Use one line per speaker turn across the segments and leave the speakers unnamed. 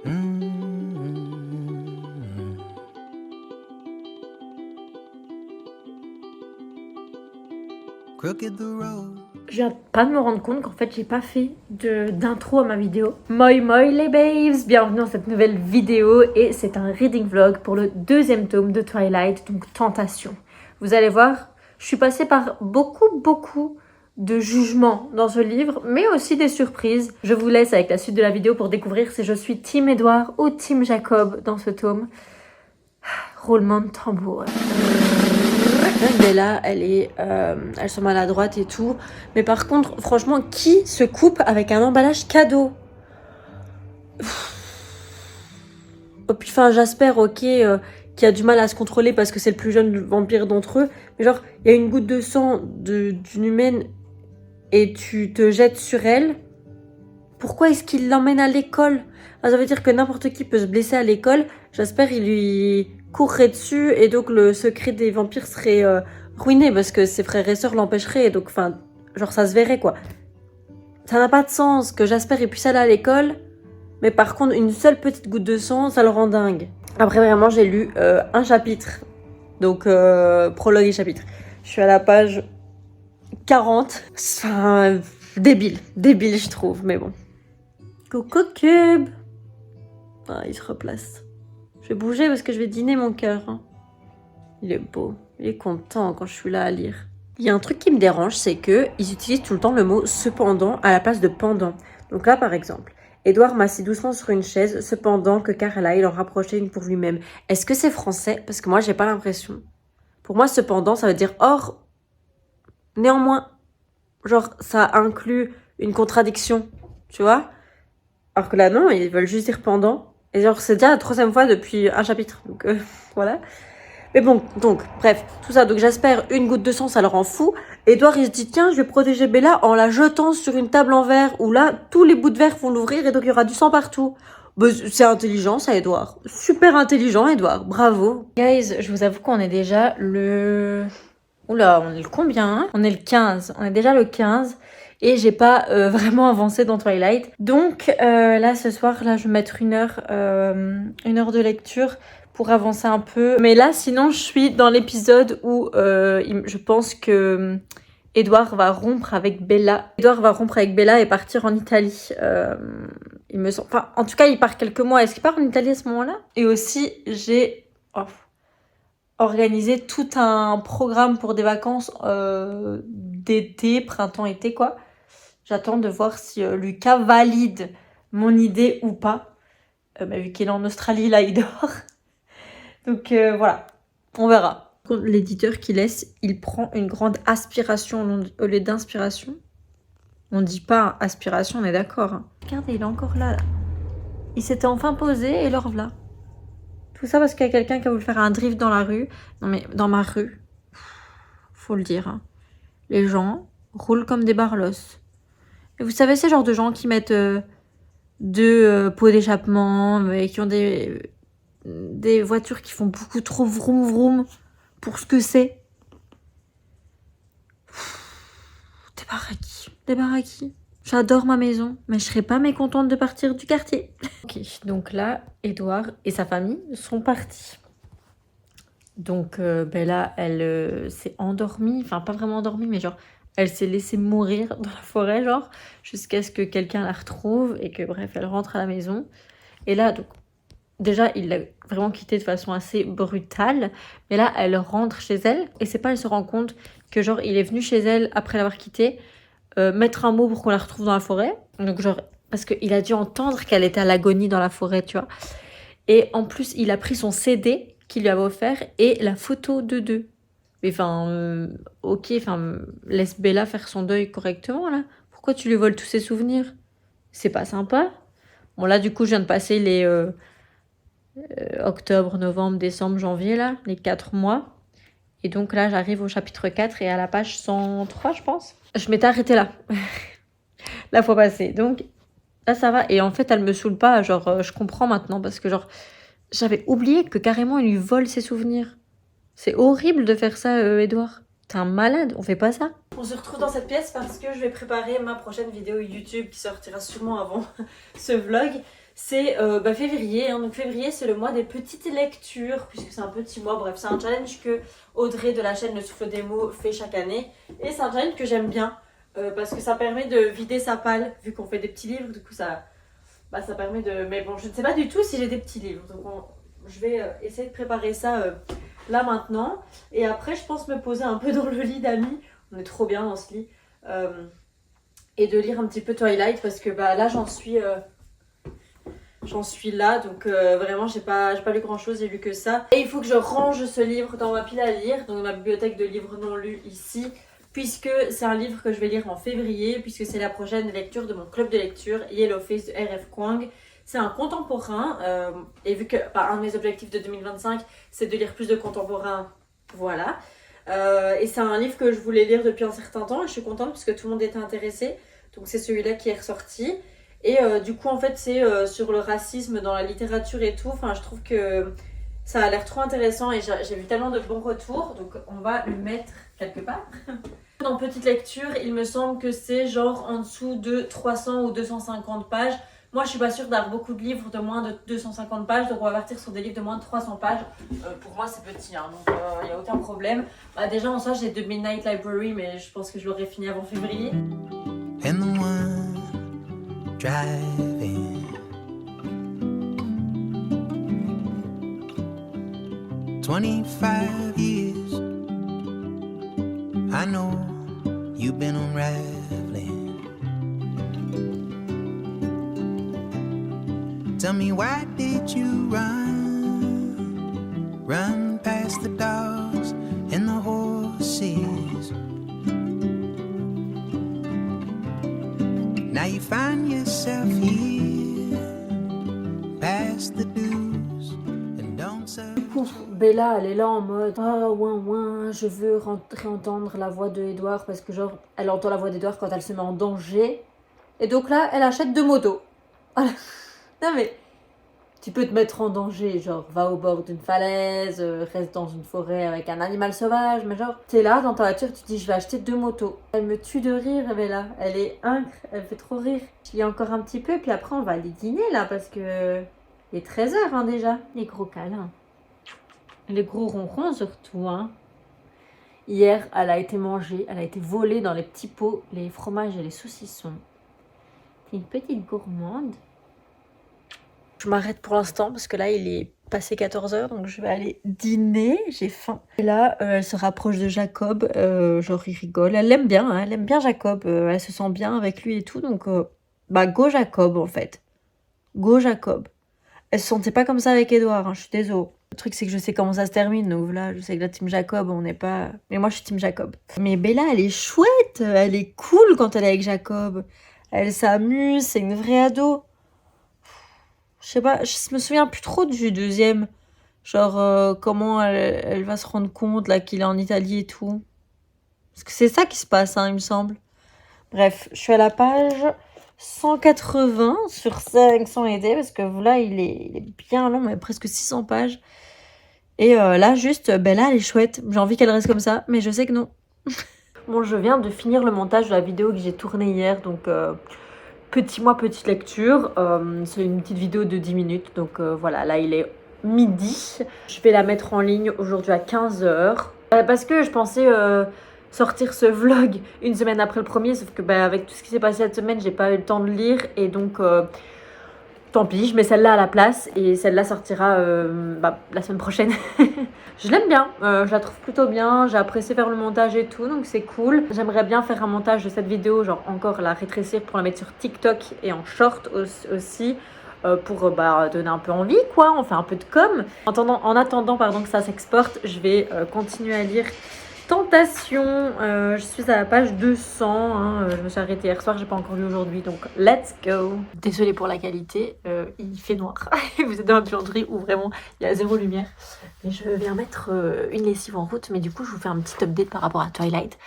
Crooked the road.
Je viens pas de me rendre compte qu'en fait j'ai pas fait d'intro à ma vidéo. Moi moi les babes, bienvenue dans cette nouvelle vidéo et c'est un reading vlog pour le deuxième tome de Twilight, donc Tentation. Vous allez voir, je suis passée par beaucoup de jugements dans ce livre, mais aussi des surprises. Je vous laisse avec la suite de la vidéo pour découvrir si je suis Team Edward ou Team Jacob dans ce tome. Roulement de tambour. Bella, elle se maladroite et tout. Mais par contre, franchement, qui se coupe avec un emballage cadeau? Enfin, Jasper, ok, qui a du mal à se contrôler parce que c'est le plus jeune vampire d'entre eux. Mais genre, il y a une goutte de sang d'une humaine et tu te jettes sur elle. Pourquoi est-ce qu'il l'emmène à l'école? Ça veut dire que n'importe qui peut se blesser à l'école. Jasper, il lui courrait dessus et donc le secret des vampires serait ruiné parce que ses frères et sœurs l'empêcheraient. Donc, enfin, genre ça se verrait quoi. Ça n'a pas de sens que Jasper ait puisse aller à l'école, mais par contre, une seule petite goutte de sang, ça le rend dingue. Après, vraiment, j'ai lu un chapitre. Donc, prologue et chapitre. Je suis à la page 40. Enfin, débile, je trouve, mais bon. Coco Cube. Ah, il se replace. Je vais bouger parce que je vais dîner mon cœur. Hein. Il est beau. Il est content quand je suis là à lire. Il y a un truc qui me dérange, c'est que ils utilisent tout le temps le mot cependant à la place de pendant. Donc là, par exemple, Edward m'assit doucement sur une chaise, cependant que Carlyle en rapprochait une pour lui-même. Est-ce que c'est français? Parce que moi, j'ai pas l'impression. Pour moi, cependant, ça veut dire or, néanmoins. Genre, ça inclut une contradiction, tu vois? Alors que là, non, ils veulent juste dire pendant. Et genre, c'est déjà la troisième fois depuis un chapitre. Donc, voilà. Mais bon, donc, bref, tout ça. Donc, j'espère une goutte de sang, ça le rend fou. Edward, il se dit, tiens, je vais protéger Bella en la jetant sur une table en verre où là, tous les bouts de verre vont l'ouvrir et donc il y aura du sang partout. Bah, c'est intelligent, ça, Edward. Super intelligent, Edward. Bravo. Guys, je vous avoue qu'on est déjà le... Oula, on est le combien hein? On est le 15. On est déjà le 15. Et j'ai pas vraiment avancé dans Twilight. Donc là, ce soir, là, je vais mettre une heure de lecture pour avancer un peu. Mais là, sinon, je suis dans l'épisode où je pense que Edward va rompre avec Bella. Edward va rompre avec Bella et partir en Italie. Il me semble... Enfin, en tout cas, il part quelques mois. Est-ce qu'il part en Italie à ce moment-là? Et aussi, j'ai... organisé tout un programme pour des vacances d'été, printemps-été, quoi. J'attends de voir si Lucas valide mon idée ou pas. Mais vu qu'il est en Australie, là, il dort. Donc voilà, on verra. L'éditeur qui laisse, il prend une grande aspiration au lieu d'inspiration. On dit pas aspiration, on est d'accord. Hein. Regardez, il est encore là. Il s'était enfin posé et le revoilà. Tout ça parce qu'il y a quelqu'un qui a voulu faire un drift dans la rue. Non mais dans ma rue, faut le dire. Hein. Les gens roulent comme des barlos. Et vous savez, ces genres de gens qui mettent deux pots d'échappement et qui ont des voitures qui font beaucoup trop vroom vroom pour ce que c'est. Des baraki. J'adore ma maison, mais je serais pas mécontente de partir du quartier. Ok, donc là, Edward et sa famille sont partis. Donc Bella, elle s'est endormie, enfin pas vraiment endormie, mais genre elle s'est laissée mourir dans la forêt, genre, jusqu'à ce que quelqu'un la retrouve et que, bref, elle rentre à la maison. Et là, donc, déjà, il l'a vraiment quittée de façon assez brutale. Mais là, elle rentre chez elle et c'est pas, elle se rend compte que, genre, il est venu chez elle après l'avoir quittée, mettre un mot pour qu'on la retrouve dans la forêt. Donc, genre, parce qu'il a dû entendre qu'elle était à l'agonie dans la forêt, tu vois. Et en plus, il a pris son CD qu'il lui avait offert et la photo de deux. Mais enfin, ok, enfin, laisse Bella faire son deuil correctement, là. Pourquoi tu lui voles tous ses souvenirs? C'est pas sympa. Bon, là, du coup, je viens de passer les octobre, novembre, décembre, janvier, là, les 4 mois. Et donc là, j'arrive au chapitre 4 et à la page 103, je pense. Je m'étais arrêtée là, la fois passée. Donc, là, ça va. Et en fait, elle me saoule pas. Genre, je comprends maintenant parce que, genre, j'avais oublié que carrément, il lui vole ses souvenirs. C'est horrible de faire ça, Edouard. T'es un malade, on fait pas ça. On se retrouve dans cette pièce parce que je vais préparer ma prochaine vidéo YouTube qui sortira sûrement avant ce vlog. c'est février. Hein. Donc février, c'est le mois des petites lectures, puisque c'est un petit mois. Bref, c'est un challenge que Audrey de la chaîne Le Souffle des mots fait chaque année. Et c'est un challenge que j'aime bien, parce que ça permet de vider sa palle, vu qu'on fait des petits livres. Du coup, ça permet de... Mais bon, je ne sais pas du tout si j'ai des petits livres. Donc je vais essayer de préparer ça là maintenant. Et après, je pense me poser un peu dans le lit d'amis. On est trop bien dans ce lit. Et de lire un petit peu Twilight, parce que là, j'en suis là, donc vraiment j'ai pas lu grand chose, j'ai lu que ça. Et il faut que je range ce livre dans ma pile à lire, donc ma bibliothèque de livres non lus ici, puisque c'est un livre que je vais lire en février, puisque c'est la prochaine lecture de mon club de lecture, Yellow Face de R.F. Kuang. C'est un contemporain, et vu que un de mes objectifs de 2025, c'est de lire plus de contemporains, voilà. Et c'est un livre que je voulais lire depuis un certain temps, et je suis contente parce que tout le monde était intéressé, donc c'est celui-là qui est ressorti. Et du coup, en fait, c'est sur le racisme dans la littérature et tout. Enfin, je trouve que ça a l'air trop intéressant et j'ai vu tellement de bons retours. Donc, on va le mettre quelque part. Dans Petite Lecture, il me semble que c'est genre en dessous de 300 ou 250 pages. Moi, je suis pas sûre d'avoir beaucoup de livres de moins de 250 pages. Donc, on va partir sur des livres de moins de 300 pages. Pour moi, c'est petit, hein, donc il n'y a aucun problème. Déjà, en soi, j'ai The Midnight Library, mais je pense que je l'aurai fini avant février.
And the one driving 25 years. I know you've been unraveling. Tell me, why did you run past the dogs and the horses? Now you find yourself here, past the do's and don'ts of...
Du coup, Bella, elle est là en mode ah ouin, je veux réentendre la voix de Edouard, parce que genre, elle entend la voix d'Edouard quand elle se met en danger. Et donc là, elle achète 2 motos. Voilà. Non mais, tu peux te mettre en danger, genre va au bord d'une falaise, reste dans une forêt avec un animal sauvage, mais genre t'es là dans ta voiture, tu te dis je vais acheter 2 motos. Elle me tue de rire, Bella, elle est incre, elle fait trop rire. Je lis encore un petit peu, puis après on va aller dîner là, parce que il est 13h hein, déjà. Les gros câlins. Les gros ronrons surtout, hein. Hier, elle a été mangée, elle a été volée dans les petits pots, les fromages et les saucissons. C'est une petite gourmande. Je m'arrête pour l'instant parce que là, il est passé 14h, donc je vais aller dîner, j'ai faim. Et là, elle se rapproche de Jacob, genre il rigole. Elle l'aime bien, hein, elle aime bien Jacob, elle se sent bien avec lui et tout, donc go Jacob en fait. Go Jacob. Elle se sentait pas comme ça avec Edouard, hein, je suis désolée. Le truc, c'est que je sais comment ça se termine, donc là, je sais que la team Jacob, on n'est pas... Mais moi, je suis team Jacob. Mais Bella, elle est chouette, elle est cool quand elle est avec Jacob. Elle s'amuse, c'est une vraie ado. Je sais pas, je me souviens plus trop du deuxième. Genre, comment elle va se rendre compte, là, qu'il est en Italie et tout. Parce que c'est ça qui se passe, hein, il me semble. Bref, je suis à la page 180 sur 500 aidés, parce que là, il est bien long, mais presque 600 pages. Et là, juste, Bella, elle est chouette. J'ai envie qu'elle reste comme ça, mais je sais que non. Bon, je viens de finir le montage de la vidéo que j'ai tournée hier, donc petit mois, petite lecture. C'est une petite vidéo de 10 minutes, donc voilà, là, il est midi. Je vais la mettre en ligne aujourd'hui à 15h. Parce que je pensais sortir ce vlog une semaine après le premier, sauf que avec tout ce qui s'est passé cette semaine, j'ai pas eu le temps de lire, et donc... tant pis, je mets celle-là à la place et celle-là sortira la semaine prochaine. Je l'aime bien, je la trouve plutôt bien, j'ai apprécié faire le montage et tout, donc c'est cool. J'aimerais bien faire un montage de cette vidéo, genre encore la rétrécir pour la mettre sur TikTok et en short aussi, pour donner un peu envie, quoi. On fait un peu de com. En attendant que ça s'exporte, je vais continuer à lire Tentation. Je suis à la page 200, hein, je me suis arrêtée hier soir, j'ai pas encore lu aujourd'hui, donc let's go. Désolée pour la qualité, il fait noir. Vous êtes dans la buanderie où vraiment il y a 0 lumière. Et je viens mettre une lessive en route, mais du coup je vous fais un petit update par rapport à Twilight.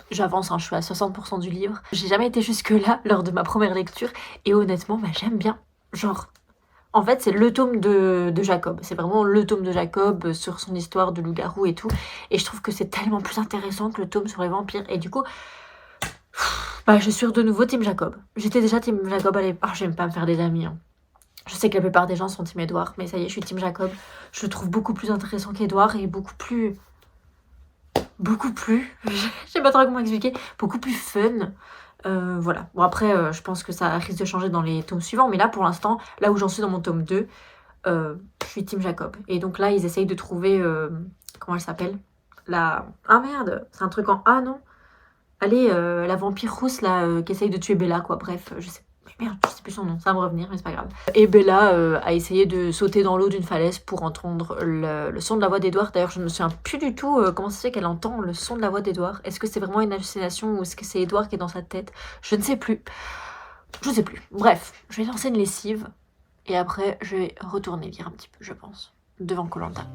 J'avance, hein, je suis à 60% du livre. J'ai jamais été jusque là lors de ma première lecture, et honnêtement j'aime bien. Genre, en fait, c'est le tome de Jacob. C'est vraiment le tome de Jacob sur son histoire de loup-garou et tout. Et je trouve que c'est tellement plus intéressant que le tome sur les vampires. Et du coup, je suis de nouveau team Jacob. J'étais déjà team Jacob à l'époque. J'aime pas me faire des amis, hein. Je sais que la plupart des gens sont team Edward, mais ça y est, je suis team Jacob. Je le trouve beaucoup plus intéressant qu'Edward et beaucoup plus, je sais pas trop comment expliquer, beaucoup plus fun. Voilà. Bon après, je pense que ça risque de changer dans les tomes suivants, mais là pour l'instant, là où j'en suis dans mon tome 2, je suis team Jacob. Et donc là, ils essayent de trouver, comment elle s'appelle, ah merde, c'est un truc en A, non? Allez, la vampire rousse là, qui essaye de tuer Bella, quoi. Bref, je sais plus son nom, ça va me revenir, mais c'est pas grave. Et Bella a essayé de sauter dans l'eau d'une falaise pour entendre le son de la voix d'Edward. D'ailleurs, je ne me souviens plus du tout comment ça se fait qu'elle entend le son de la voix d'Edward. Est-ce que c'est vraiment une hallucination ou est-ce que c'est Edward qui est dans sa tête? Je ne sais plus. Je sais plus. Bref, je vais lancer une lessive et après, je vais retourner lire un petit peu, je pense, devant Koh Lanta.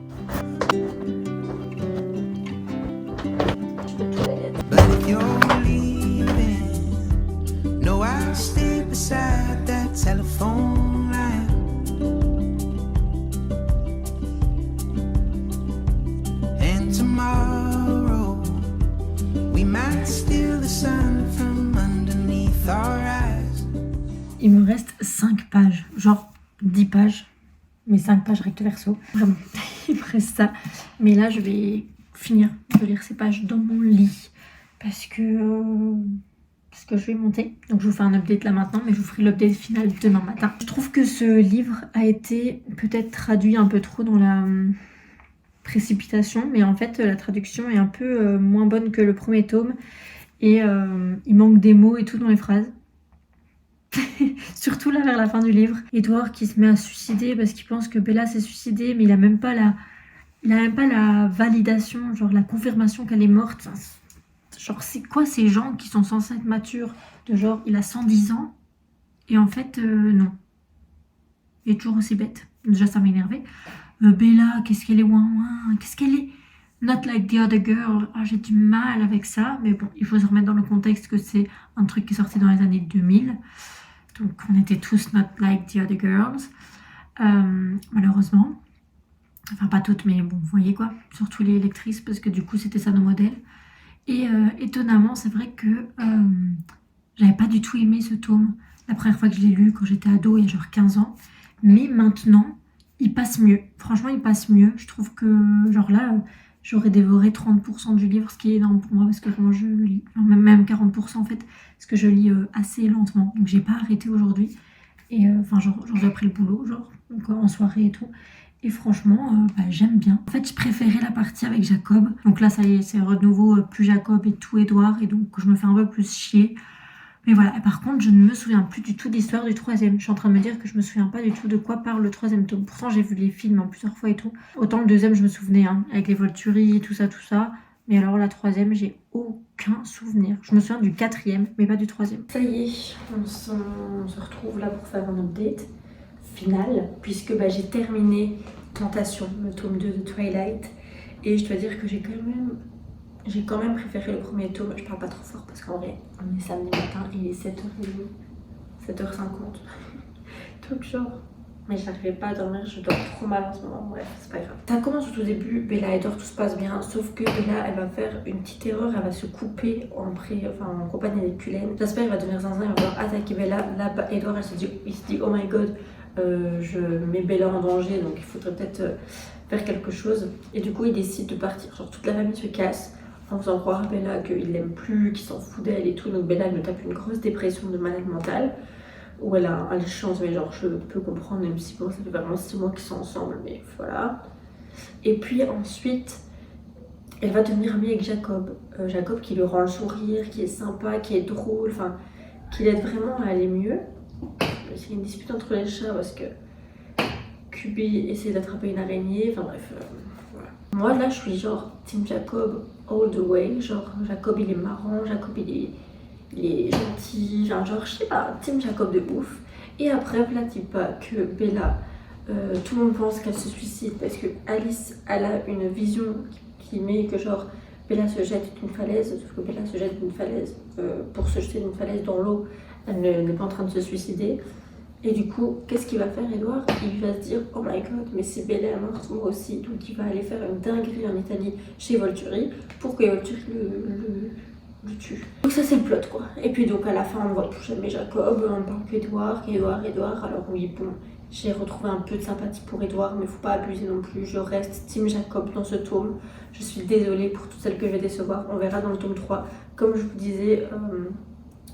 But if you're leaving, no, I'll stay beside that telephone line. And tomorrow, we might steal the sun from underneath our eyes.
Il me reste 5 pages, genre 10 pages, mais 5 pages recto verso. Vraiment, il me reste ça. Mais là, je vais finir de lire ces pages dans mon lit parce que je vais monter. Donc je vous fais un update là maintenant, mais je vous ferai l'update final demain matin. Je trouve que ce livre a été peut-être traduit un peu trop dans la précipitation, mais en fait la traduction est un peu moins bonne que le premier tome et il manque des mots et tout dans les phrases. Surtout là vers la fin du livre. Edward qui se met à se suicider parce qu'il pense que Bella s'est suicidée, mais il a même pas la validation, genre la confirmation qu'elle est morte. Enfin, genre c'est quoi ces gens qui sont censés être matures, de genre il a 110 ans et en fait non. Il est toujours aussi bête. Déjà ça m'énervait. Bella, qu'est-ce qu'elle est ouin, qu'est-ce qu'elle est not like the other girl. Ah, j'ai du mal avec ça, mais bon, il faut se remettre dans le contexte que c'est un truc qui est sorti dans les années 2000. Donc on était tous not like the other girls. Malheureusement. Enfin pas toutes, mais bon, vous voyez quoi. Surtout les lectrices, parce que du coup c'était ça nos modèles. Et étonnamment, c'est vrai que j'avais pas du tout aimé ce tome la première fois que je l'ai lu, quand j'étais ado, il y a genre 15 ans. Mais maintenant, il passe mieux. Franchement, il passe mieux. Je trouve que, genre là, j'aurais dévoré 30% du livre, ce qui est énorme pour moi, parce que vraiment je lis, même 40% en fait, parce que je lis assez lentement. Donc j'ai pas arrêté aujourd'hui. Et enfin, genre j'ai appris le boulot, genre, donc, en soirée et tout. Et franchement, j'aime bien. En fait, je préférais la partie avec Jacob. Donc là, ça y est, c'est de nouveau plus Jacob et tout Edward. Et donc, je me fais un peu plus chier. Mais voilà, et par contre, je ne me souviens plus du tout de l'histoire du troisième. Je suis en train de me dire que je me souviens pas du tout de quoi parle le troisième tome. Pourtant, j'ai vu les films plusieurs fois et tout. Autant le deuxième, je me souvenais, hein, avec les Volturi, tout ça. Mais alors la troisième, j'ai aucun souvenir. Je me souviens du quatrième, mais pas du troisième. Ça y est, on se retrouve là pour faire un update final, puisque j'ai terminé Tentation, le tome 2 de Twilight. Et je dois dire que j'ai quand même préféré le premier tome. Je parle pas trop fort parce qu'en vrai, on est samedi matin et il est 7h30, 7h50. Donc genre, mais j'arrivais pas à dormir, je dors trop mal en ce moment. Bref, c'est pas grave. Ça commence au tout début, Bella et Edward, tout se passe bien. Sauf que Bella, elle va faire une petite erreur, elle va se couper en compagnie des Cullen. J'espère qu'il va devenir zinzin, il va vouloir attaquer Bella. Là, Edward, il se dit oh my god, je mets Bella en danger, donc il faudrait peut-être faire quelque chose. Et du coup, il décide de partir. Genre, toute la famille se casse en faisant croire à Bella qu'il l'aime plus, qu'il s'en fout d'elle et tout. Donc Bella, elle me tape une grosse dépression de malade mentale, où elle a une chance, mais genre je peux comprendre, même si bon, ça fait vraiment 6 mois qu'ils sont ensemble, mais voilà. Et puis ensuite, elle va devenir amie avec Jacob. Jacob qui lui rend le sourire, qui est sympa, qui est drôle, enfin, qui l'aide vraiment à aller mieux. C'est une dispute entre les chats parce que Kubi essaie d'attraper une araignée, enfin bref, voilà. Moi là, je suis genre Team Jacob all the way, genre Jacob il est marrant, Jacob il est gentil, genre je sais pas, Team Jacob de ouf. Et après, voilà, dis pas que Bella, tout le monde pense qu'elle se suicide parce que Alice, elle a une vision qui met que genre Bella se jette d'une falaise, sauf que Bella se jette d'une falaise, pour se jeter d'une falaise dans l'eau, elle n'est pas en train de se suicider. Et du coup, qu'est-ce qu'il va faire Edward? Il va se dire oh my god, mais si Bella est morte, moi aussi. Donc il va aller faire une dinguerie en Italie chez Volturi pour que Volturi le tue. Donc ça c'est le plot quoi. Et puis donc à la fin on voit plus jamais Jacob, on parle qu'Edouard. Alors oui bon, j'ai retrouvé un peu de sympathie pour Edouard, mais faut pas abuser non plus. Je reste team Jacob dans ce tome. Je suis désolée pour toutes celles que je vais décevoir. On verra dans le tome 3. Comme je vous disais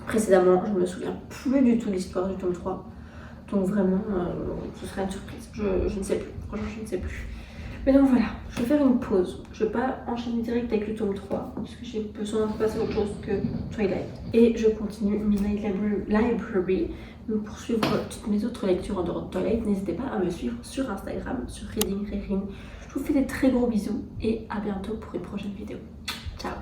précédemment, je me souviens plus du tout de l'histoire du tome 3. Donc vraiment, ce sera une surprise. Je ne sais plus. Franchement, je ne sais plus. Mais donc voilà, je vais faire une pause. Je ne vais pas enchaîner direct avec le tome 3 parce que j'ai besoin de passer à autre chose que Twilight. Et je continue Midnight Library. Donc pour suivre toutes mes autres lectures en dehors de Twilight, n'hésitez pas à me suivre sur Instagram, sur Reading Rerin. Je vous fais des très gros bisous et à bientôt pour une prochaine vidéo. Ciao!